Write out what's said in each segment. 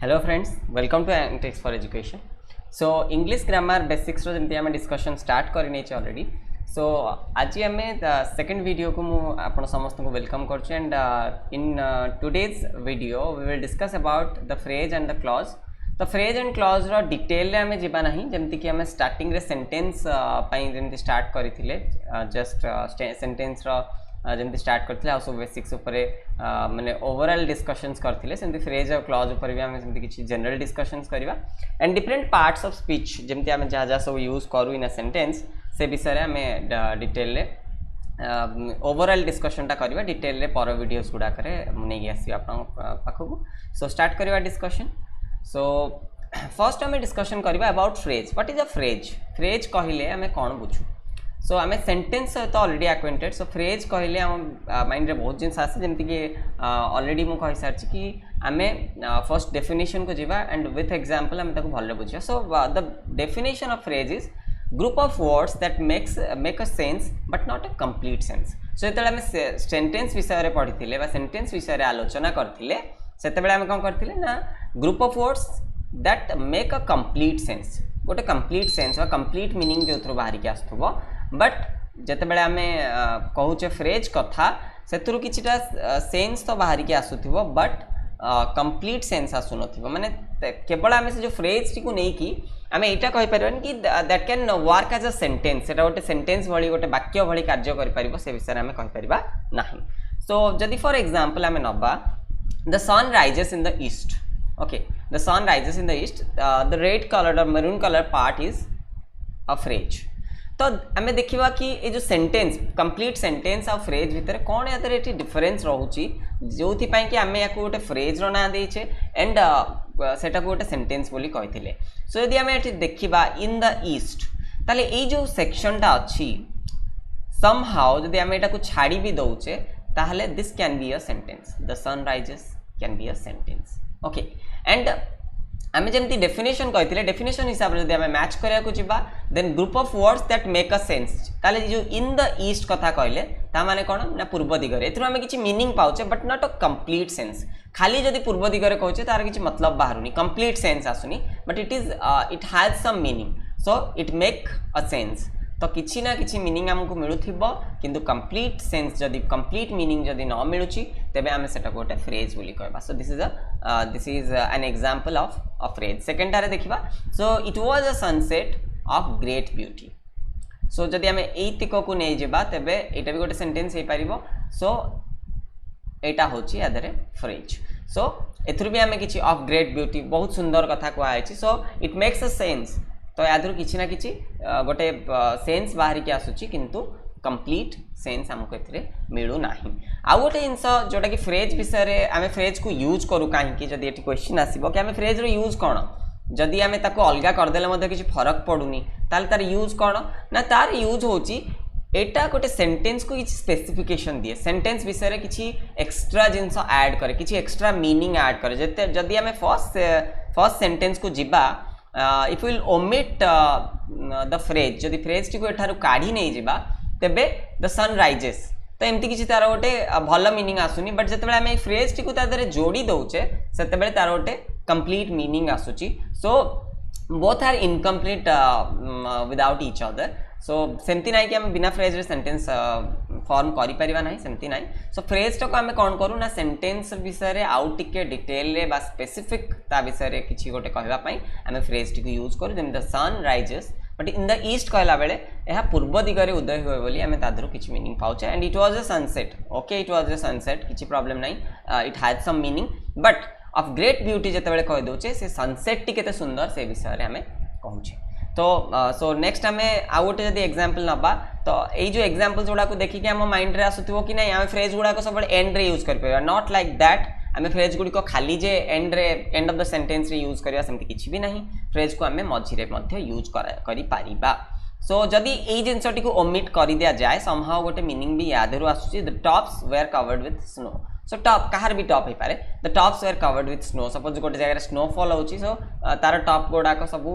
Hello friends, welcome to Antics for Education. So English grammar basics रो जमती आम discussion start कर नहीं already. So आज आम सेकंड वीडियो को मु आपण समस्त को वेलकम करछु and in today's video we will discuss about the phrase and the clause. तो फ्रेज एंड क्लॉज रो डिटेल रे आम जीवा नहीं जमती कि आम स्टार्टिंग रे सेंटेंस पई जमती स्टार्ट करथिले जस्ट सेंटेंस रो जमती स्टार्ट करथिले आ सब बेसिक्स ऊपर माने ओवरऑल डिस्कशंस करथिले सेमती फ्रेज और क्लॉज ऊपर भी हम सेमती किछि जनरल डिस्कशंस करबा and different parts of speech जमती हम जहाँ जहाँ सब यूज करू इन अ सेंटेंस से विषय रे हमें डिटेल रे ओवरऑल डिस्कशनटा करबा डिटेल रे पर वीडियोस गुडा करे नै आसी आपन पाखकु. सो स्टार्ट करबा डिस्कशन. सो फर्स्ट हमें डिस्कशन करबा about phrase. What is a phrase? Phrase कहिले हमें कोन बुझू. सो आम सेंटेंस सहित ऑलरेडी एक्वेंटेड. सो फ्रेज कहले आम माइंड रे बहुत जिन आसे जमती कि ऑलरेडी मु कहि सारछि कि आमे फर्स्ट डेफिनेशन को जीवा एंड विथ एग्जांपल हम ताको भल्ले बुझिया. So the definition of phrase is group of words that make a sense but not a complete sense. So जेते आम सेंटेंस विषय रे पढिथिले बा सेंटेंस विषय रे आलोचना करथिले सेते बेले हम कोन करथिले ना group of words that make a complete sense. गोटे कंप्लीट सेंस बा कंप्लीट मीनिंग जो थ्रू बाहर के आस्थुबो बट जिते बड़े आम कहूचे फ्रेज कथा से किछिटा सेंस तो बाहर के आसुथिबो बट कंप्लीट सेंस आसु नथिबो. माने केवल आम से जो फ्रेज टी को नहीं कि आम एटा कहि परबन कि that can work as a sentence. सेटा गोटे सेंटेंस भली गोटे वाक्य भली कार्य करि परिबो से विषय आम कहि परिबा नाही. सो जदि फॉर एग्जांपल आम नबा the sun rises in the east. Okay, the sun rises in the east, the red colour और maroon colour part is a phrase. तो आम देखा कि ये जो सेंटेंस कंप्लीट सेंटेंस आ फ्रेज भितर कौन या डिफरेन्स रोचे जो कि आम या गोटे फ्रेज रो ना देचे एंड सेटा गोटे सेंटेंस बोली कही. सो यदि आम ये देखा इन द ईस्ट ताले ये जो सेक्शनटा अच्छी समहाउ जदि आम यहाँ छाड़ी भी दौचे ताहले this can be a sentence. The sun rises can be a sentence. Okay, and आम जमी डेफिनेशन कही डेफिनेशन हिसाब से जब मैच कराया जावा then group of words that make a sense ताले जो इन द ईस्ट कथा कहले ता माने कौन ना पूर्व दिगरे एथरो आम किछि मीनिंग पाउचे but not a complete sense. खाली जदि पूर्व दिगरे कहचे तार किछि मतलब बाहरुनी कंप्लीट सेंस आसुनी but it is it has some meaning. So it make a sense. तो किछि ना किछि मीनिंग हमको मिलुथिबो किंतु कंप्लीट सेंस जदि कंप्लीट मीनिंग जदि न मिलुछि तेबे आमे सेटा गोटे फ्रेज बोली कहबा. So this is an example of a phrase. Second टारे देखिबा. So it was a sunset of great beauty. So जदि आमे एई तिको को नै जेबा तेबे एटा भी गोटे सेंटेंस हे परिबो. सो एटा होछि आदरे फ्रेज. सो एथुर भी आमे किछि ऑफ ग्रेट ब्यूटी बहुत सुंदर कथा को आइछि. So it makes a sense. तो यादर किसी ना किसी गोटे सेंस बाहर के आसूची किंतु कंप्लीट सेंस आमको एथिरे मिलू नाही. आउ गोटे जिनस जोटा कि फ्रेज विषय रे आमे फ्रेज को यूज करू काहे जदि एटी क्वेश्चन आसीबो कि आमे फ्रेज रो यूज कोन जदि आमे ताको अलगा कर देले मध्ये किछि फरक पडुनी ताल तार यूज कोन ना तार यूज होची एटा गोटे सेंटेंस को किछि स्पेसिफिकेशन दिए. सेंटेंस विषय रे किछि एक्स्ट्रा जिनस ऐड करे किछि एक्स्ट्रा मीनिंग ऐड करे. जते जदि आमे फर्स्ट सेंटेंस को जिबा if will omit the phrase जदि फ्रेज टी को एठारु काढ़ी नहीं जिबा तेबे द सन राइजेस तो एमती किछि तार गोटे भल मीनिंग आसुनी. बट जते आम फ्रेज टी को तादरे जोड़ी दउचे सेते बेले तार गोटे कंप्लीट मीनिंग आसुची. So both are incomplete without each other. So सेमती ना कि आम बिना फ्रेज रे सेंटेंस फॉर्म करि परिबा नाही सेमती नाही. सो फ्रेज टाको आम कौन करू ना सेंटेंस विषय रे आउ टिके डिटेल रे बा स्पेसिफिक ता विषय रे किछि गोटे कहबा पई आम फ्रेज टी को यूज करू. जेम the sun rises but in the east कहला बेले एहा पूर्व दिगरे उदय होय बोली आम तादरो किछि मीनिंग पाउचे. And it was a sunset. Okay, it was a sunset किछि प्रॉब्लम नाही. It has some meaning but of great beauty जते बेले कहि दोचे से सनसेट टी केते सुंदर से विषय रे हमें कहूचे. तो सो नेक्स्ट आम आउ गोटे जदि एग्जांपल नबा तो यही जो एग्जांपल्स गुड़ा को देखिए आम माइंड रे आसुथिबो कि नहीं आम फ्रेज गुड़ा को सब एंड रे यूज कर परिबा. नॉट लाइक दैट आम फ्रेज गुड़ी को खाली जे एंड ऑफ द सेंटेंस रे यूज करबा सेमति किछि भी नहीं. फ्रेज को आम मझी रे मध्य यूज करि परिबा. सो जदि एई जिंसटी को ओमिट कर दिया जाए समहाउ गोटे मीनिंग भी यादरू आसुची. The tops were covered with snow. So top कहार भी टॉप हो पारे. The tops were covered with snow. Suppose गोटे जगह स्नोफॉल होची सो तार टॉप गुड़ा को सब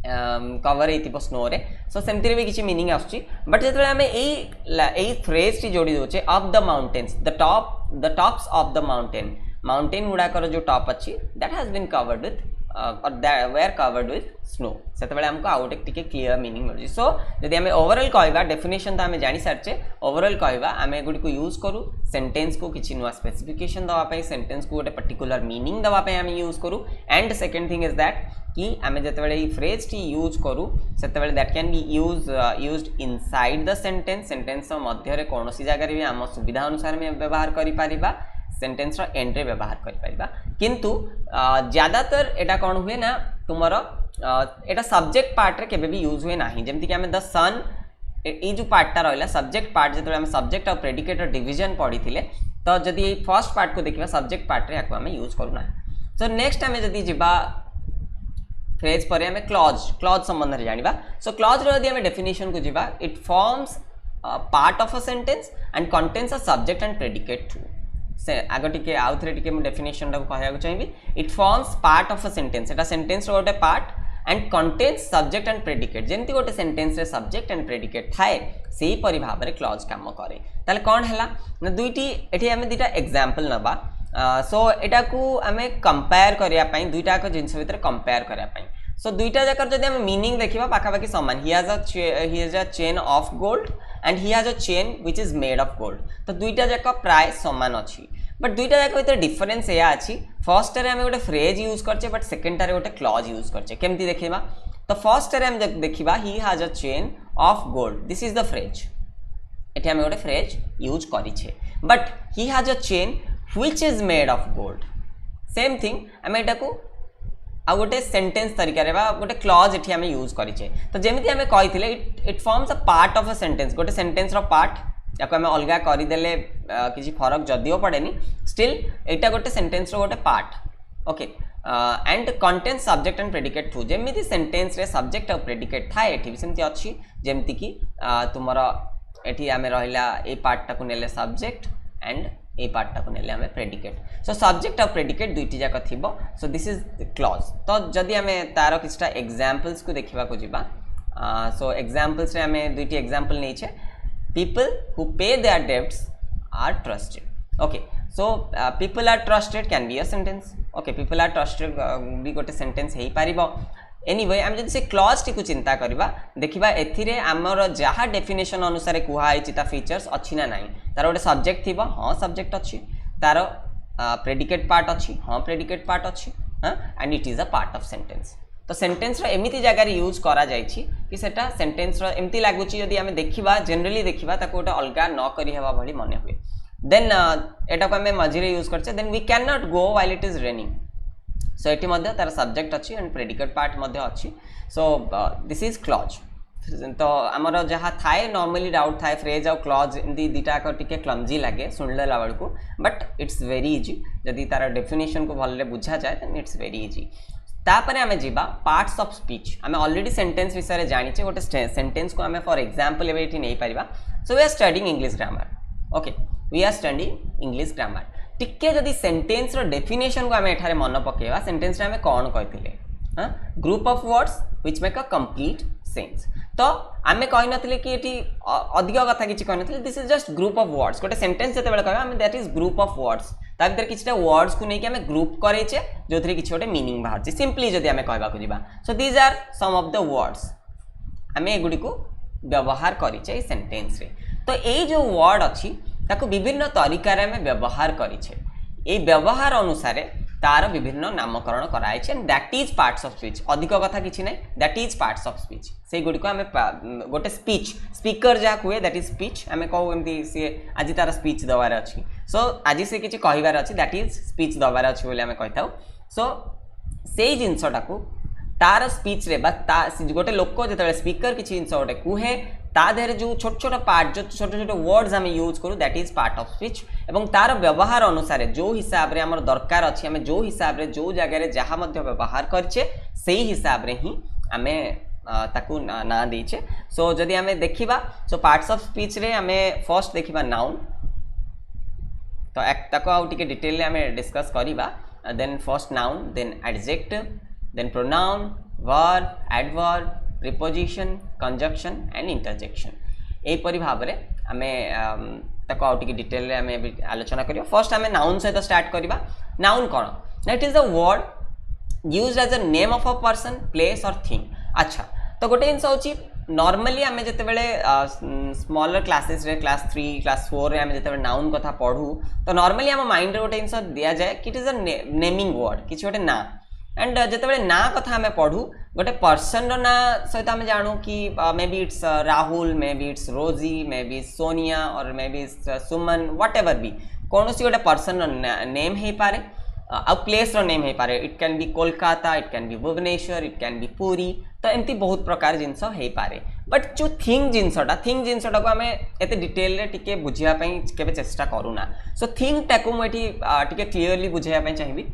कवर हो स्नो रे. सो सेमती भी किसी मीनिंग आसुची. बट जो आम यही फ्रेज टी जोड़ी दौचे of the mountains the tops of the mountain mountain गुड़ाकर जो टॉप अच्छी that has been covered with were covered with snow से आमको आउ टे क्लीयर मीनिंग मिलूँ सो जदि आम ओवरऑल कहवा डेफिनेशन तो आम जानी सारे ओवरऑल कहवा आम एगुड़ी को यूज करूँ सेंटेंस को किसी नुआ स्पेसिफिकेशन दवाई सेंटेंस को गोटे पर्टिकुलर मीनिंग दवाई आम यूज करूँ and second thing is that कि आम जिते फ्रेज टी यूज करूँ say that can be used inside the sentence मध्य कौन सी जगह भी आम सुविधा अनुसार व्यवहार करें सेंटेंस एंड रे व्यवहार करिपरिबा किंतु ज्यादातर एटा कौन हुए ना तुमर एटा सब्जेक्ट पार्ट रे केबे भी यूज हुए नाही जेमति कि हमें द सन ए जो पार्टटा रहला सब्जेक्ट पार्ट जते हम सब्जेक्ट और प्रेडिकेट और डिवीजन पढ़ी थिले तो जदि ए फर्स्ट पार्ट को देखिबा सब्जेक्ट पार्ट रे याको हम यूज करू ना सो नेक्स्ट हमें जदि जिबा फ्रेज पर हमें क्लॉज संबंध रे जानिबा सो क्लॉज रे जदि हम डेफिनेशन को जिबा it forms part of a sentence and contains a subject and predicate to say आग टी आउ थे डेफिनेशन कहना चाहिए it forms part of a sentence एटा सेंटेंस गोटे part and contains subject and predicate जमती गोटे सेंटेंस रे सब्जेक्ट एंड प्रेडिकेट थाए से परि भाव में क्लॉज काम करे ताले कौन है ना दुईटी एठी आमे दुईटा एग्जांपल नबा सो एटा को आमे कंपेयर करिया पई दुईटा को जिंस भीतर कंपेयर करिया पई सो दुईटा जाकर जदि हम मीनिंग देखिबा पाखापाखि समान ही has a chain of gold and he has a chain which is made of gold तो दुईटा जाक प्राय समान अच्छी बट दुईटा जाक भीतर डिफरेंस या अच्छी फर्स्ट रे हम गोटे फ्रेज यूज करछे बट सेकंड रे गोटे क्लॉज यूज करछे केमती देखिबा तो फर्स्ट रे हम देखिबा he has a chain of gold this is the phrase एठी हम गोटे फ्रेज यूज करिछे but he has a chain which is made of gold same thing हम एटा को आ गोटे सेंटेंस तरीका रे बा गोटे क्लॉज एठी हम यूज करिछे तो जेमिति हम कहिथिले it forms a part of a sentence गोटे सेंटेंस रो पार्ट याको हम अलगा करि देले किछि फरक जदियो पड़ेनी स्टिल एटा गोटे सेंटेंस रो गोटे part okay and content subject and predicate टू जेमिति सेंटेंस रे सब्जेक्ट और प्रेडिकेट थाए एठी भी सेमति अछि जेमिति कि तुमर एठी आमे रहिला ए पार्ट टाको नेले सब्जेक्ट एंड ए पार्ट टाको नेले आमे प्रेडिकेट सो सब्जेक्ट और प्रेडिकेट दुईटी जाक थिबो so this is the clause तो जदि आमे तारो किछटा एग्जांपल्स को देखिबा को जिबा सो एग्जांपल्स रे आमे दुईटी एग्जांपल नै छै people who pay their debts are trusted okay so people are trusted can be a sentence okay people are trusted भी गोटे सेंटेंस हेई पारिबो एनीवे हम जदि से क्लॉज टी को चिंता करबा देखिबा एथिरे हमर जहा डेफिनेशन अनुसार कुहा आइछि ता फीचर्स अछि ना नाही तार गोटे सब्जेक्ट थिबो हां सब्जेक्ट अछि तार प्रेडिकेट पार्ट अछि हां प्रेडिकेट पार्ट अछि हां and it is a part of sentence तो सेंटेंस रो एमिति जगह यूज करा जाइछि कि सेटा सेंटेंस रो एमिति लागुछि यदि हमें देखिबा जनरली देखिबा ताको गोटे अलगा न करि हेबा भली माने हुए देन एटा को हमें मझिरे यूज करछे then we can not go while it is raining so एटी मध्य तार सब्जेक्ट अछि एंड प्रेडिकेट पार्ट मध्य अछि सो दिस इज क्लॉज तो आमर जहाँ थाए नॉर्मली डाउट थाए फ्रेज और क्लॉज एमती दुईटा टिके क्लमजी लगे शुणला बेलू बट इट्स वेरी इजी जदि तार डेफिनेशन को भले बुझा जाए देन इट्स वेरी इजी तापर आमे जीवा पार्ट्स ऑफ स्पीच आमे ऑलरेडी सेंटेंस विषय जानिचे गोटे सेंटेंस को आमे फॉर एग्जांपल एबे एठी नै परिबा so we are studying English grammar okay we are studying English grammar टिके जदि सेंटेंस रो डेफिनेशन को आमे एठारे मन पकेवा सेंटेंस रे आमे कोन कहतिले हां group of words which make a complete sense तो आमे कहि नथिले कि एठी अधिक कथा किछि कहि नथिले this is just group of words गोटे सेंटेंस जते बेले कहबा आमे that is group of words ता भीतर किछटा वर्ड्स को नै कि आमे ग्रुप करैछे जोथरे किछि गोटे मीनिंग बाहर छै सिंपली जदि आमे कहबा को जिबा so these are some of the words आमे एगुडी को व्यवहार करिछे सेंटेंस रे तो ए जो वर्ड अछि ताको विभिन्न तरीका रे आमे व्यवहार करिछे ए व्यवहार अनुसार तार विभिन्न नामकरण कराई छै and that is parts of speech अधिक कथा किछि नै that is parts of speech से गुडी को हमें गोटे स्पीच स्पीकर जा हुए दैट इज स्पीच हमें कहू एमती से आज तार स्पीच दवार अछि सो आज से किछि कहिवार अछि दैट इज स्पीच दवार अछि बोले हमें कहताउ सो से जिंसटा को तार स्पीच रे बा गोटे लोक जते स्पीकर किछि जिंस गोटे कुहे ता देहरे जो छोट छोट पार्ट जो छोट छोट वर्ड्स हम यूज करू that is part of speech एवं तार व्यवहार अनुसार जो हिसाब रे हमर दरकार अछि हमें जो हिसाब रे जो जगह रे जहा मध्य व्यवहार करछे सेही हिसाब रे ही हमें ताकू ना देछे सो जदि हमें देखिबा सो पार्ट्स ऑफ स्पीच रे हमें फर्स्ट देखिबा नाउन तो एक ताको आउ टिके डिटेल रे हमें डिस्कस करिबा then first noun then adjective then pronoun verb adverb preposition conjunction and interjection ए परि भाव रे हमें ताको आउ टिके डिटेल रे हमें आलोचना करियो फर्स्ट हमें नाउन सहित स्टार्ट करिबा नाउन कौन ना it is a word used as a name of a person place और थिंग अच्छा तो गोटे जिन होची नॉर्मली आम जिते स्मॉलर क्लासेस रे क्लास 3 क्लास 4 रे आम जिते नाउन कथा पढ़ू तो नॉर्मली आम माइंड रे गोटे जिन दि जाए कि it is a naming word किसी गोटे ना एंड जिते ना कथा आम पढ़ू गोटे पर्सन ना सहित आम जानू कि may be it's Rahul may be it's रोजी मे बी सोनिया और may be Suman what ever भी कौन सी गोटे पर्सन नेम हो पारे आ प्लेस नेम हो पारे it can be Kolkata it can be Bhubaneswar it can be Puri तो एमती बहुत प्रकार जिनस हो पारे बट जो थिंग जिनसटा को आम एत डिटेल टिके बुझापी के चेष्टा करूना सो थिंग टाक मुझे क्लीयरली बुझाई चाहिए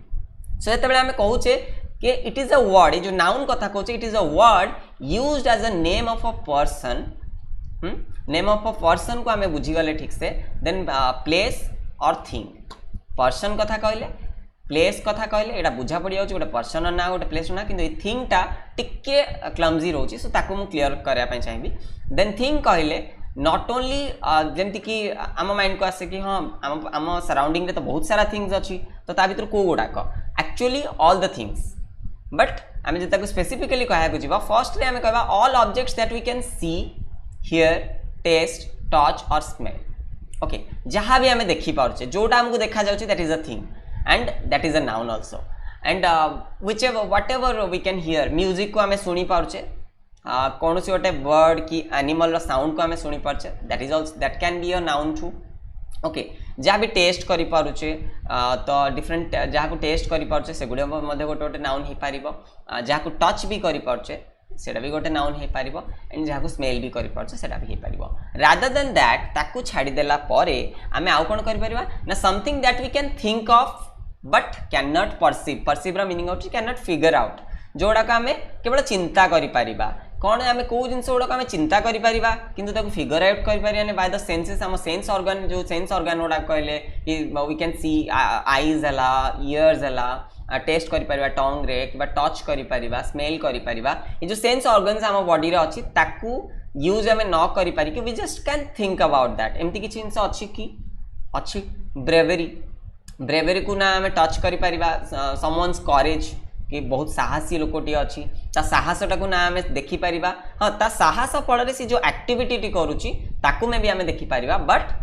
सो जो आम कहे कि इट इज अ वर्ड जो नाउन कथा कहे it is a word used as a name of a person name of a person को आम बुझीगले ठीक से देन प्लेस और थिंग पर्सन कथा कहले प्लेस कथा कहले यहाँ बुझा पड़ जाऊँ गोटे पर्सन ना गोटे प्लेस ना कि थिंगटा टिके क्लमजी रोचे सो ताको मु क्लीयर करने चाहिए देन थिंग कहले नॉट ओनली जमती कि आम माइंड को आसे कि हाँ आम सराउंडिंग रे तो बहुत सारा थिंग्स अच्छी तो ता भीतर को गुड़ाक actually all the things but आम जो स्पेसिफिकली कहवा फर्स्ट रे आम कहवा all objects that we can see hear taste touch और स्मेल ओके जहाँ भी आम देखिपे जोटा आमको देखा जाउछि that is a thing and that is a noun also and whichever whatever we can hear music को आम शुणी पारे कौन सी गोटे बर्ड कि एनिमल साउंड को आम शुणी पारे that is also that can be a noun too okay जहाँ भी टेस्ट करें तो डिफरेंट जहाँ को टेस्ट करें से गुड़ा गोटे गोटे नाउन हो पार जहाँ को टच भी करें सेटा भी गोटे नाउन हो पार एंड जहाँ को स्मेल भी करें सेटा भी हो पार रादर देन दैट ताकू छाड़देला आम आउ कौन कर ना something that we can think of but can not perceive perceive meaning who can not figure out जोड़ाक आम केवल चिंता करें कौन आम कौ जिन गुड़ाक आम चिंता करें कि फिगर आउट करें बाय द सेंसेस आम सेंस ऑर्गन जो सेंस ऑर्गन गुड़ा कहले वी कैन सी आईज है इयर्स है टेस्ट करें टंग रे कि टच करें स्मेल करें ये जो सेंस ऑर्गन्स आम बॉडी रे अच्छी ताकू यूज आम न करें कि we just can think about that एमती किसी जिन अच्छी कि अच्छी ब्रेवेरी ब्रेवेरी को ना आम टच करें समवन्स करेज कि बहुत साहसी लोकटी अच्छी ता साहसटा को ना आम देखिपर हाँ ता साहस फल से जो एक्टिविटी करुच्ची ताकू में भी आम देखिपर बट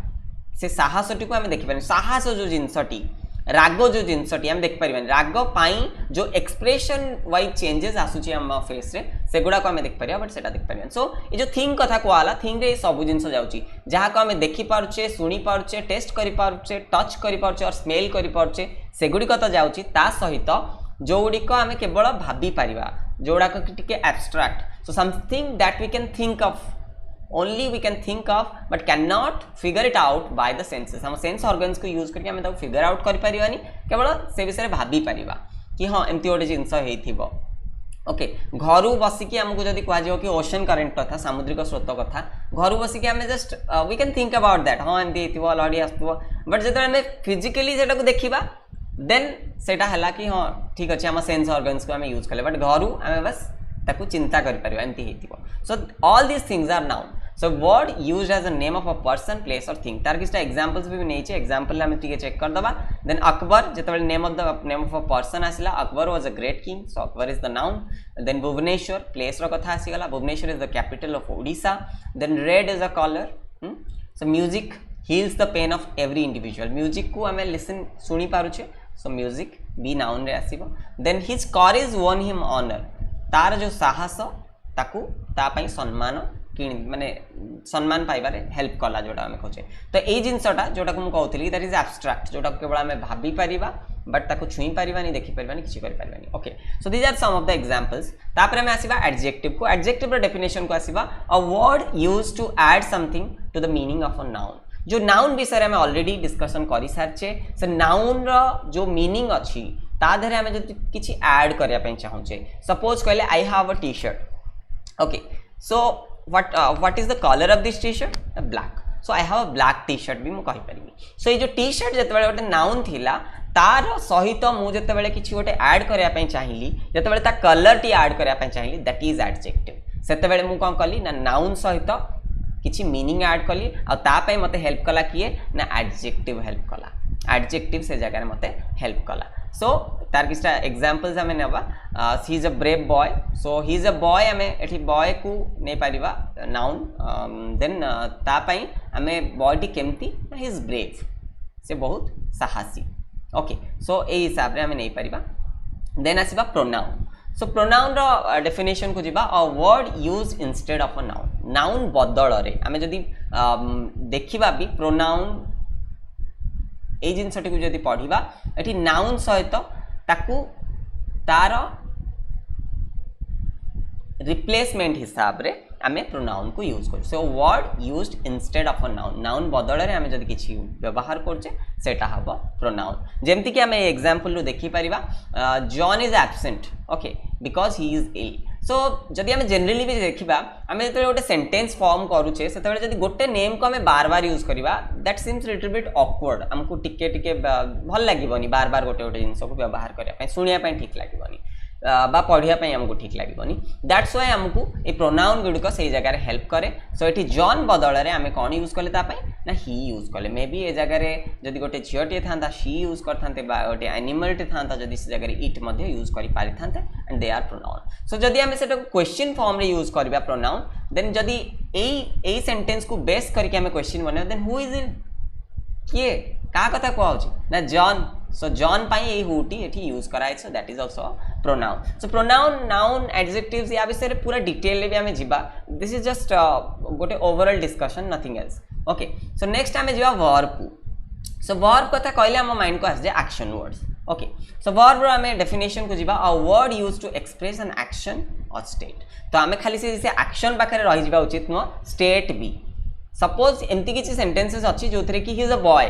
से साहसटी को आम देखिपर साहस जो जिनसटी राग जो जिनसटी आम देखिपर राग पाई जो एक्सप्रेशन वाइज चेंजेस आसूची आम फेस रे सेगुड़ा को आम देखिपर बट से देखिपर सो ये जो थिंग कथा कहला थिंग रे सब जिन जाऊँगी जहाँ को आम देखिपे शुणी पारे टेस्ट करें टच करें और स्मेल करें सेगुड़िक तो जाऊँगी ता सहित जो गुड़िक आम केवल भाभी पार जोड़ाक टिके abstract so something that we can think of only we can think of but can not figure it out by the senses हम सेंस ऑर्गन्स को यूज करके आम फिगर आउट कर केवल से विषय भाभी पार कि हाँ एमती गोटे जिनस हो ओके घर बसिकी आमको जब कह कि ओशन करेन्ट कथा सामुद्रिक स्रोत कथा घर बसिकी आम just we can think about that हाँ एमती लड़ी आसो बट जो आम फिजिकली से देखा देन सेटा है कि हाँ ठीक अच्छे आम सेंस ऑर्गन्स को आम यूज कले बट घर आम बस ताकू चिंता करें एमती हो so all these things are noun so word used as a name of a person place और थिंग तार किसी एग्जांपल्स भी नहीं एग्जांपल आम टे चेक करदे देन अकबर जो नेम ऑफ अ पर्सन आसला Akbar was a great king so Akbar is the noun then Bhubaneswar place कथा आसीगला Bhubaneswar is the capital of Odisha then red is a colour so music heals the pain of every individual music को आम listen शुणी पारुछे so music be noun रे आसीबो then his courage won him honour तार जो साहस ताकू तापाई सम्मान कि माने सम्मान पाइबारे हेल्प कला जोटा आम कहे तो यही जिनसटा जोटा को कहती दैट इज एब्स्ट्रैक्ट जोटा केवल आम भाभी पारिबा बट ताकू छुई पारिबानी देखि पारिबानी किछि करि पारिबानी okay so these are some of the examples तापर आम आसीबा एडजेक्टिव को एडजेक्टिव रो डेफिनेशन को आसीबा a word used to add something to the meaning of a noun जो नाउन विषय में ऑलरेडी डिस्कशन कर सारी से नाउन जो मीनिंग अच्छी ताधे आम जो किसी ऐड करने चाहूचे सपोज कहले I have a T shirt okay so what is the colour of this T shirt black so I have a black T shirt भी मुझे कहीपरि सो ये जो टी शर्ट जो गोटे नाउन थिला तार सहित मुझे किसी गोटे ऐड करने चाहिए जो कलर टी ऐड करने चाहिए दैट इज एडजेक्टिव से मुझे कौन कली ना नाउन सहित किसी मीनिंग ऐड कली आउ तापाई मते हेल्प कला किए ना एडजेक्टिव हेल्प कला एडजेक्टिव से जगह मते हेल्प कला सो तार किछटा एग्जांपल्स हमें नेबा he is a brave boy so he is a boy हमें एठी बॉय को नै परिबा नाउन देन ता पई हमें बॉय टी केमती ही इज ब्रेव से बहुत साहसी ओके सो ए हिसाब रे हमें नै परिबा देन आसीबा प्रोनाउन सो प्रोनाउन रो डेफिनेशन को जीवा अ word use instead of a noun noun बदल रे हमें जदी देखिबा भी प्रोनाउन ए जिनसटी को जदी पढ़िबा एठी नाउन सहित ताकू तार रिप्लेसमेंट हिसाब रे आमे प्रोनाउन को यूज कर सो word used instead of a noun noun बदल रे आमे जदी किछि व्यवहार करछे सेटा हबो प्रोनाउन जेमति कि आमे एग्जांपल लो देखि परिबा John is absent okay because he is ill so जदि आमे जनरली भी देखिबा आमे जते गोटे सेंटेंस फॉर्म करूछे सेते जदि गोटे नेम को आमे बार बार यूज करिबा that seems little bit awkward हमको टिके टिके भल लागिबोनी बार बार गोटे गोटे जिंस को व्यवहार करिया पय सुनिया पय ठीक लागिबोनी बा पढ़िया पय हमको ठीक लागिबोनी दैट्स व्हाई हमको ए प्रोनाउन गुड को सही जगह रे हेल्प करे सो एठी जॉन बदल रे हमें कोन यूज करले ता पय ना ही यूज करले मे बी ए जगह रे जदि गोटे झियोटी थांता शी यूज करथांते बा गोटे एनिमल टे थांता जदि से जगह रे इट मध्ये यूज करि पारि थांते and they are pronoun so जदि हमें सेटा क्वेश्चन फॉर्म रे यूज करबा प्रोनाउन देन जदि एई सेंटेंस को बेस करके हमें क्वेश्चन बने देन हु इज इट किए का कथा को आउची ना जॉन सो जॉन पाई ए हुटी एठी यूज कराय so that is also pronoun so pronoun noun adjectives या विषय रे पूरा डिटेल ले भी हमें जिबा दिस इज जस्ट गोटे overall discussion nothing else okay so next हमें जिबा वर्ब सो वर्ब कथा कहले हम माइंड को आस जे action words okay so verb रो हमें डेफिनेशन को जिबा a word used to express an action और स्टेट तो हमें खाली से एक्शन पाखरे रहि जिबा उचित न स्टेट भी सपोज एमती किछि सेंटेंसेस अछि जोथरे कि ही इज अ बॉय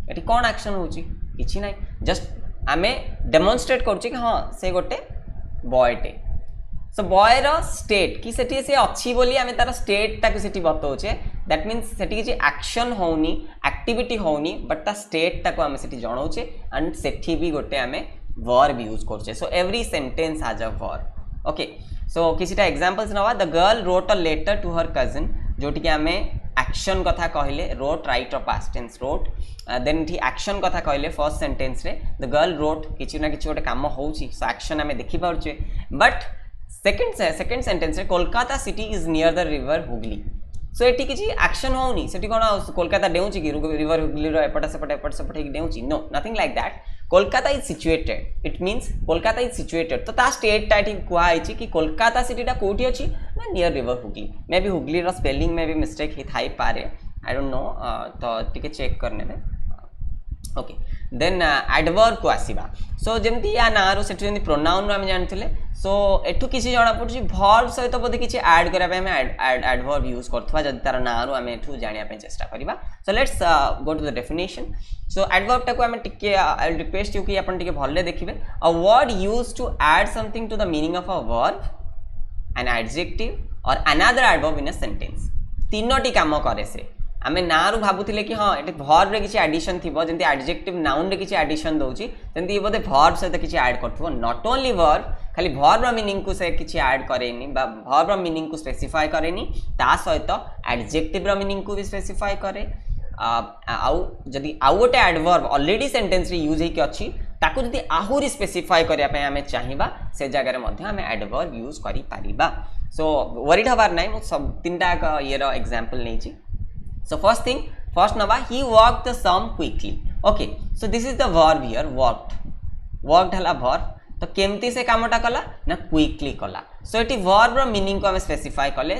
एठी कोन एक्शन होची किछि नै जस्ट आमे डेमोन्स्ट्रेट करछि कि हां से गोटे बॉय टे सो बॉय रो स्टेट कि सेठी से अछि बोली आमे तार स्टेट ताकु सेठी बतौछे दैट मींस सेठी किछि एक्शन होउनी एक्टिविटी होउनी बट ता स्टेट ताकु आमे सेठी जणौछे एंड सेठी भी गोटे आमे वर्ब यूज करछे so every sentence has a verb okay so किछिटा एग्जांपल्स नवा the girl wrote a letter to her cousin जोटी कि आमे एक्शन कथा कहले wrote write of past tense wrote then ठी एक्शन कथा कहले फर्स्ट सेंटेंस रे द गर्ल रोट किछि ना किछि गोटे काम होउची सो एक्शन हमें देखि पाउछे बट सेकंड सेंटेंस रे Kolkata city is near the river Hooghly so एठी किछि एक्शन होउनी सेठी कोन कोलकाता डेउची कि रिवर हुगली रो एपटा सेपटा कि डेउची no nothing like that Kolkata is situated it means Kolkata is situated तो ता स्टेट टा ठीक कुआ आइछि कि कोलकाता सिटी टा कोठी अछि ना near river Hooghly may be Hooghly रो स्पेलिंग में भी मिस्टेक हि थाई पारे आई डोंट नो तो टिके चेक करने दे ओके देन एडवर्ब को आसीबा सो जेमती या नारो सेठी जेमती प्रोनाउन हम जानथिले सो एठु किछि जणा पडछि वर्ब सहित बोधे किछि ऐड करा पे हम एडवर्ब यूज करथवा जदी तार नारो हम एठु जानिया पे चेष्टा करिबा so let's go to the definition so adverb टा को हम टिके आई विल रिक्वेस्ट यू कि अपन टिके भल्ले देखिबे a word used to add something to the meaning of a verb an adjective or another adverb in a sentence तीनोटी काम करे से आमे नारू भाबुथिले कि हां एटे वर्ब रे किछि एडिशन थिबो जेंति एडजेक्टिव नाउन रे किछि एडिशन दोउची जेंति ये बोधे वर्ब सहित किछि ऐड करथबो नॉट ओनली वर्ब खाली वर्ब रो मीनिंग को से किछि ऐड करेनी बा वर्ब रो मीनिंग को स्पेसिफाई करेनी ता सहित एडजेक्टिव रो मीनिंग को भी स्पेसिफाई करे आउ जदी आउ गोटे एडवर्ब ऑलरेडी सेंटेंस रे यूज हे कि अछि ताकू जदी आहुरी स्पेसिफाई करिया पे हमें चाहिबा से जगह रे मध्ये हमें एडवर्ब यूज करि पारिबा सो वरीड हबार नै मु सब तीनटा ये रो एग्जांपल नै छी so first nava he walked the sum quickly okay so this is the verb here walked hela verb तो केमती से कामटा कला ना क्विकली कला सो एटी वर्ब रो मीनिंग को हम स्पेसिफाई कले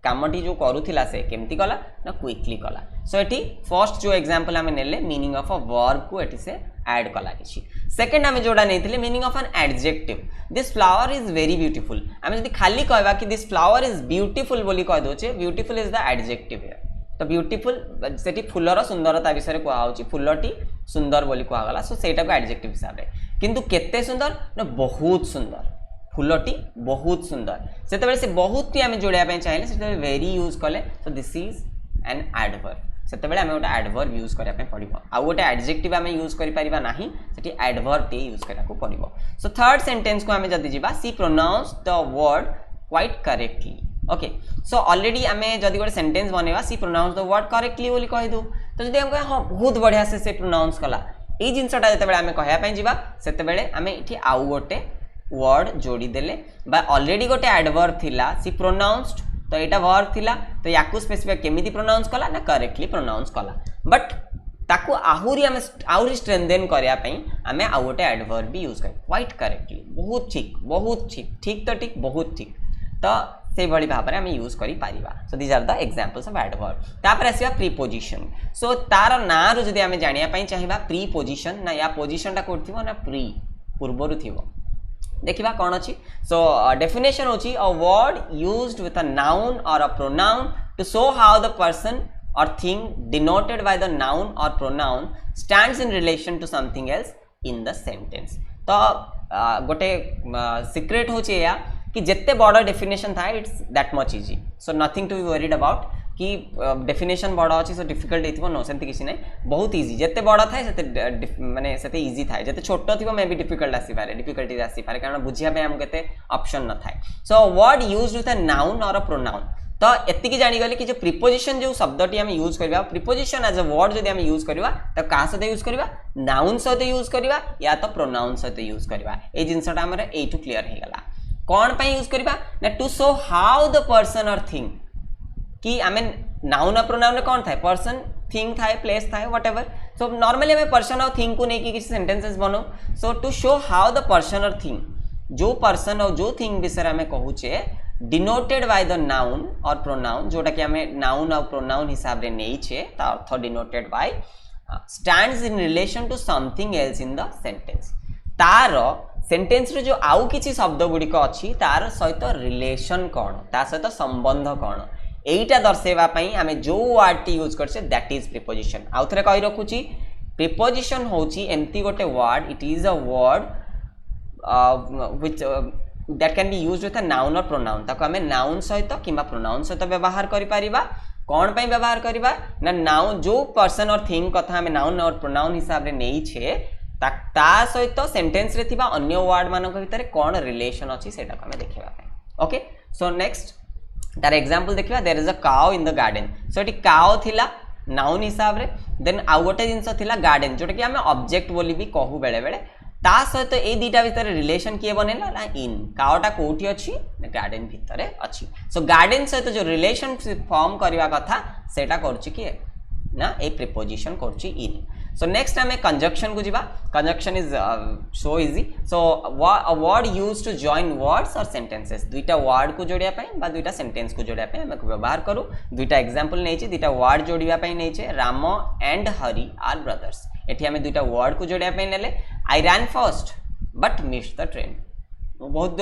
कामटी जो करूथिला से केमती कला ना क्विकली कला सो एटी फर्स्ट जो एग्जांपल हमें नेले मीनिंग ऑफ अ वर्ब को एटी से ऐड कला किछि सेकंड हमें जोडा नेथिले meaning of an adjective this flower is very beautiful हमें जदी खाली कहबा कि दिस फ्लावर इज ब्यूटीफुल बोली कह दोचे beautiful is the adjective here तो ब्यूटीफुल सेठी फुलर सुंदरता विषय को आउची फुलटी सुंदर बोली कहा गला सो सेटा को एडजेक्टिव हिसाब रे किंतु केते सुंदर ना बहुत सुंदर फुलटी बहुत सुंदर सेते से बहुत टी हमें जोड़िया पे चाहिए सेते वेरी यूज कले सो दिस इज एन एडवर्ब सेते बेले हमें गोटे एडवर्ब यूज करिया पे पड़िबो आ गोटे एडजेक्टिव हमें यूज करि परिबा नाही सेठी एडवर्ब टे यूज करिया को पड़िबो सो थर्ड सेंटेंस को हमें जदी जिबा सी pronounce the word quite correctly okay so already हमें जदी गोटे सेंटेंस बनेवा सी प्रोनाउंस द वर्ड करेक्टली बोली कहि दो तो जदी हम कहे हां बहुत बढ़िया से प्रोनाउंस कला ये जिनसटा जिते आम कहवाई जावा से आम ये आउ गोटे वर्ड जोड़ी देले बा ऑलरेडी गोटे एडवर्ब थिला सी प्रोनाउंस्ड तो यहाँ वर्ब थिला तो या स्पेसिफाई केमिति प्रोनाउंस कला ना करेक्टली प्रोनाउंस कला बट ताकू आहुरी आम आहुरी स्ट्रेंथेन करने आम आउ गोटे एडवर्ब भी यूज कर क्वाइट करेक्टली बहुत ठीक ठीक तो ठीक बहुत ठीक तो से भाई भाव में आम यूज कर so these are the examples of adverb तापर आसवा प्रीपोजिशन सो तार ना रू जदि आम जानिया चाहिए प्रीपोजिशन ना या पोजिशन टा कोड थिवो ना प्री पूर्वरु थिवो देखिबा कौन अच्छी सो डेफिनेशन होची a word used with a noun or a pronoun to show how the person or thing denoted by the noun or pronoun stands in relation to something else in the sentence तो गोटे secret होची या कि जिते बड़ definition था it's that much easy so nothing to be worried about कि definition बड़ अच्छी सो डिफिकल्ट होइथिबो नो सेंति किसी नै बहुत इजी जिते बड़ थाए सेते माने सेते इजी थाए जिते छोट थिबो मे बी डिफिकल्ट आसी पारे डिफिकल्टी आसी पारे कारण बुझिया पे हम केते ऑप्शन न थाए सो word used with a noun or a pronoun तो एतिकी जानीगले कि जो प्रीपोजिशन जो शब्दटी आम यूज करवा प्रीपोजिशन एज अ वर्ड जब आम यूज करवा तो क्या सहित यूज करवा नाउन सहित यूज करवा या तो प्रोनाउन सहित यूज करवा ये जिनसटा आमर एटू क्लियर हो गला कौन पे यूज करवा ना to show how the person or thing कि आम नाउन और प्रोनाउन कौन थाए पर्सन थिंग थाए प्लेस थाए व्हाटएवर सो नॉर्मली आम पर्सन और थिंग को लेकिन किसी सेंटेंसेस बनाओ so to show how the person or thing जो पर्सन और जो थिंग विषय आम कहूचे denoted by the noun or pronoun जोटा कि आम नाउन और प्रोनाउन हिसाब रे नहीं छे ता अर्थ denoted by stands in relation to something else in the sentence तार सेंटेंस रे जो आउ किछि शब्द गुड़िक अच्छी तार सहित रिलेशन कौन ता सहित संबंध कौन एटा दर्शेवा पई आम जो वर्ड टी यूज करछे दैट इज प्रीपोजिशन आउ थरे कहि रखुची प्रीपोजिशन होची एम्ति गोटे word it is a word which that can be used with a noun or pronoun ताको हमें नाउन सहित किंबा प्रोनाउन सहित व्यवहार करि परिबा कौन पे व्यवहार करिबा ना नाउन जो पर्सन और थिंग कथा हमें नाउन और प्रोनाउन हिसाब रे नहीं छे ता सहित सेंटेंस रे थिबा अन्य वर्ड मानक भितर कौन रिलेशन अछि सेटा को हमें देखिबा पे ओके सो नेक्स्ट तार एग्जांपल देखिबा there is a cow in the garden so एटी काउ थिला नाउन हिसाब रे देन आउ गोटे जिंस थिला गार्डन जोटा कि हमें ऑब्जेक्ट बोली भी कहू बेले बेले ता सहित ये दुईटा भितर रिलेशन किए बनेला ना इन काउटा कोठी अच्छी गार्डन भितर अच्छी सो गार्डन सहित जो रिलेशन फॉर्म करवा कथा सेटा करछि किए ना ए प्रीपोजिशन करछि इन सो नेक्स्ट आम कंजक्शन को जीवा conjunction is so easy so a word use to join words और सेंटेंसेस दुईटा वर्ड को जोड़िया पई बा दुईटा सेंटेंस को जोड़िया पई हम व्यवहार करू दुईटा एग्जांपल नै छै दुईटा वर्ड जोड़िया पई नै छै Ram and Hari are brothers एठी हमें दुईटा वर्ड को जोड़िया पई नेले I ran first but missed the train मु बहुत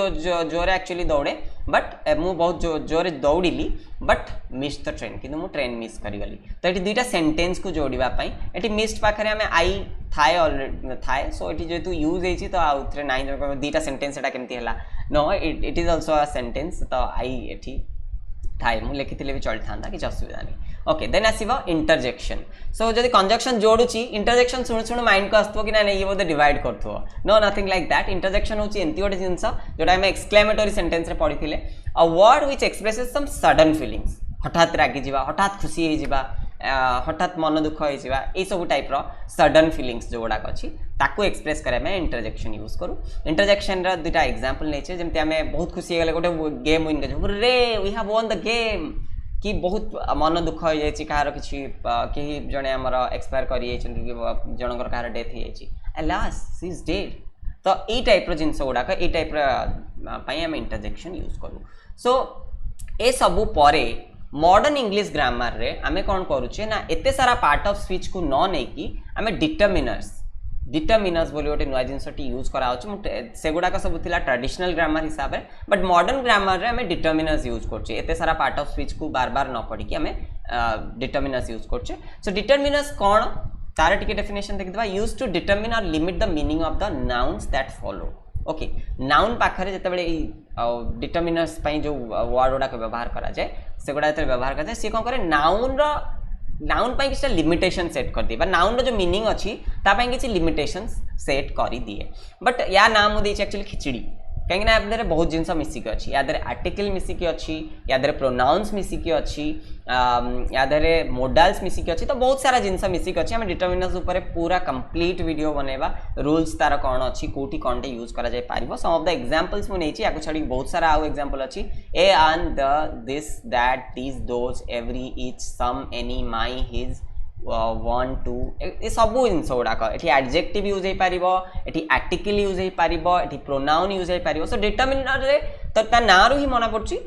जोर एक्चुअली दौड़े बट मु बहुत जोर दौड़िली बट मिस द ट्रेन कि मु ट्रेन मिस करिगली तो ये दुईटा सेंटेंस को जोड़िबा पई एटी मिस्ड पाखरे हमें आई थाए ऑलरेडी थाए सो एटी जेतु यूज हेछि तो आउ थ्रे नाइन दुईटा सेंटेंस एटा केमती हला no it is also a sentence तो आई एटी थाए मु लिखिथिले भी चल थांदा कि असुविधा नहीं ओके देन आसीबो इंटरजेक्शन सो जदि कंजक्शन जोड़ुची इंटरजेक्शन सुन सुन माइंड को आस्तबो कि ना ये बोधे डिवाइड करथो no nothing like that interjection होची एंती गोटे जिंस जोटा हम एक्सक्लेमेटरी सेंटेंस रे पढिथिले a word which expresses some sudden feelings हठात रागी जीवा हठात खुशी हे जीवा हठात मन दुख हो ये सब टाइप रो सडन फीलिंग्स जो गुड़ाक अच्छी ताकू एक्सप्रेस करें इंटरजेक्शन यूज करूँ इंटरजेक्शन दुईटा एग्जांपल नहीं जमी आम बहुत खुशी हो गले गोटे गेम विन कर रे we have won the game कि बहुत मन दुख हो जाए कहार कि कहीं जड़े आमर एक्सपायर कर जनकर कहार डेथ हो लास्ट सी इज डेड तो ये टाइप जिनस गुड़ाक ये टाइप आम इंटरजेक्शन यूज करूँ सो ए सबू परे मॉडर्न इंग्लिश ग्रामर रे आमे कौन करुचे ना एते सारा पार्ट ऑफ स्पीच को न नहीं कि आमे डिटरमिनर्स बोली गोटे नुआ जिनसटी यूज कराउछ से गुड़ाक सब थिला ट्रेडिशनल ग्रामर हिसाब रे बट मॉडर्न ग्रामर रे आमे डिटरमिनर्स यूज करछे एते सारा पार्ट ऑफ स्पीच को बार बार न पढ़ी कि आमे डिटरमिनर्स यूज करछे सो डिटरमिनर्स कौन तार टिके डेफिनेशन देखिबा यूज टू डिटरमिन और limit the meaning of the nouns that follow okay noun पाखरे जेतेबेले डिटरमिनर्स पई जो वर्ड गुड़ाक व्यवहार करा जाए से गुड़ा व्यवहार करते सी कौन करे नाउन पाई किसी लिमिटेशन सेट कर दिए नाउन जो मीनिंग अच्छी तापाई किसी लिमिटेशन सेट कर दिए बट या नाम मुझे एक्चुअली खिचड़ी कहीं या बहुत जिनस मिसिकी अच्छी या आर्टिकल मिसिकी अच्छी या प्रोनाउंस मिसिकी अच्छी या मोडाल्स मिसिकी अच्छी तो बहुत सारा जिनस मिसिकी अच्छी आम डिटरमिनर्स उपर पूरा कंप्लीट वीडियो बनैबा रूल्स तार कौन अच्छी कौटी कौन टे यूज करा जाय पारिबो सम ऑफ द एग्जांपल्स मु नेछि याको छाडी बहुत सारा आउ एग्जांपल अच्छी a and the this that this those every each some any my his 1 2 ये सब जिनस गुड़ाक ये एडजेक्टिव यूज हो पार ये आर्टिकल यूज हो पार ये प्रोनाउन यूज हो पार सो डिटरमिनर रे तो ता ना रू ही मना पड़ी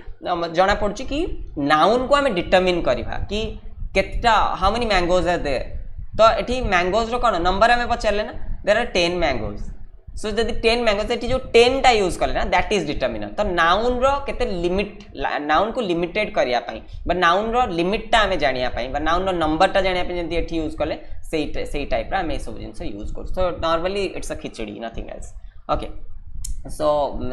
जना पड़ी कि नाउन को आम डिटरमिन करवा कि केटा how many mangoes are there तो ये मैंगोज रो कौन नंबर आम पचारे ना देयर आर 10 मैंगोज सो जब 10 मैंगोज ये जो 10 टा यूज कले ना दैट इज डिटरमिनर तो नाउन रो केते लिमिट नाउन को लिमिटेड करिया पई बा नाउन रो लिमिट टा हमें जानिया पई बा नाउन रो नंबर टा जानिया पई जंती एठी यूज कले सेही टाइप रा हमें सब जिंस यूज कर so normally it's a khichdi nothing else okay so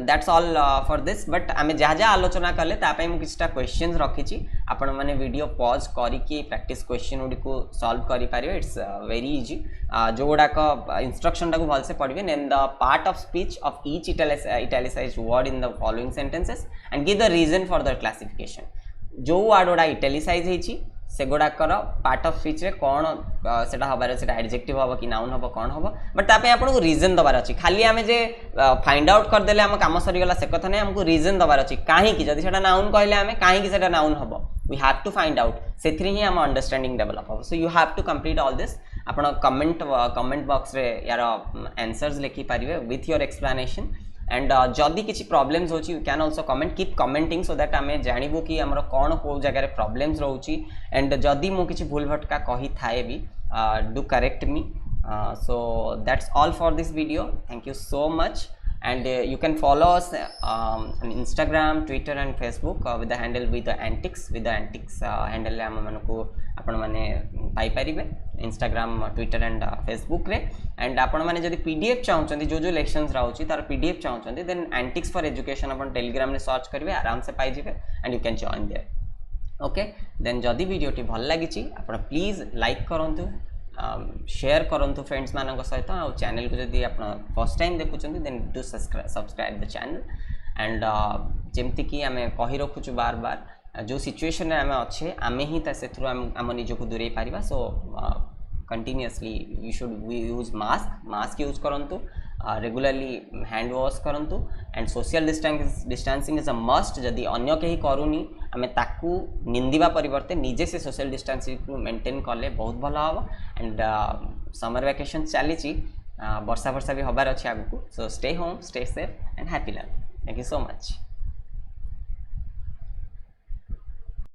that's all for this but आम जहाँ जहाँ आलोचना कले तापाई मु किछटा क्वेश्चंस रखी आपण मैंने वीडियो पॉज करके प्रैक्टिस क्वेश्चन गुडी को सॉल्व करि पारिबे इट्स वेरी इजी जो गुडाक इंस्ट्रक्शन टाको भलसे पढ़िबे name the part of speech of each italicised word in the following sentences and give the reason for the classification जो वर्ड गुडा इटैलिसाइज होईची से गुड़ाकर पार्ट ऑफ स्पीच रे कौन से हबार एडजेक्टिव हम कि नाउन हम कौन हम बट ताप आपको रीजन दबार अच्छी खाली आम जे फाइंड आउट करदे आम कम सरीगला से कथा नहीं आमको रीजन दबार अच्छी कहीं जब से नाउन कहले आम कहीं नाउन हम we have to find out से ही आम अंडरस्टैंडिंग डेवलप हम so you have to complete all this आप कमेंट बॉक्स रे यार आंसर्स लिखि पारिबे विथ योर एक्सप्लेनेशन एंड जदि किसी प्रॉब्लम्स हो you can also comment keep commenting so that आम जानबू कि आमर कौन कौ जगह प्रॉब्लम्स रोची एंड जदि मु किसी भूल भटका कही थाए भी do correct me so that's all for this video thank you so much and you can follow us on Instagram, Twitter and Facebook with the handle with the antics handle am manku आपण माने पाई परिबे Instagram, Twitter and Facebook रे and आपण माने जदी PDF चाहउछंती जो लेक्शंस रहउची तार PDF चाहउछंती देन antics for education आपण Telegram रे सर्च करबे आराम से पाई जिवे and you can join there okay then जदी वीडियो टी भल लागिची आपण प्लीज लाइक करंतु शेयर करंतु फ्रेंड्स मानक सहित आ चैनल को जदि आप फर्स्ट टाइम देखुचंती then do subscribe the channel and जेमती कि आम कही रखुचु बार बार जो सिचुएशन आम अच्छे आम ही से आम निजक दूरे Paribas so continuously you should use mask use करंतु रेगुलरली हैंड वॉश करंतु and social distancing is a must जदि अन्य कहीं करूनी आम ताकू निंदिबा परिवर्ते निजे से सोशल डिस्टेंसिंग को मेंटेन कले बहुत भल हम एंड समर वैकेशन चली वर्षा भी हबार अच्छे आगू so stay home stay safe and happy learning thank you so much.